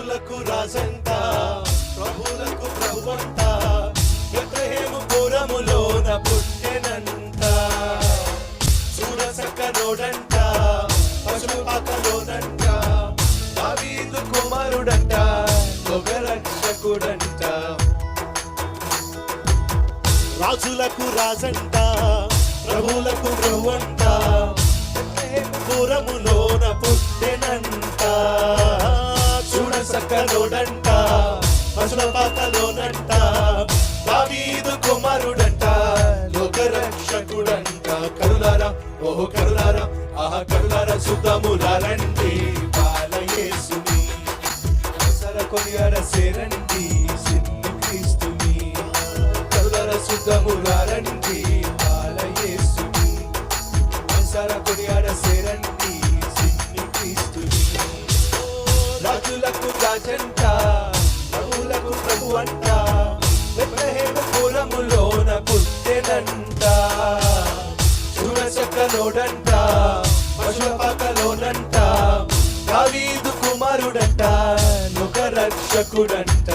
రాజులకు రాజంట ప్రభులకు ప్రభువంట బెత్లెహేము పురములోన పుట్టెనంట చూడసక్కనోడంట పశుపాకలోనంట దావీదు కుమారుడంట లోకరక్షకుడంట రాజులకు రాజంట ప్రభులకు ప్రభువంట పురములోన పుట్టెనంట చూడసక్కనోడంట పశుపాకలోనంట దావీదు కుమారుడంట లోకరక్షకుడంట కరులారా ఓహో కరులారా ఆహా కరులారా సుతములారండి బాలయేసుని కొనియాడ సేరండి సిన్ని క్రీస్తుని కరులారా సుతములారండి బాలయేసుని కొనియాడ సేరండి సిన్ని క్రీస్తుని రాజులకు రాజంట ప్రభులకు ప్రభువంట బెత్లెహేము పురములోన పుట్టెనంట చూడసక్కనోడంట పశుపాకలోనంట దావీదు కుమారుడంట లోకరక్షకుడంట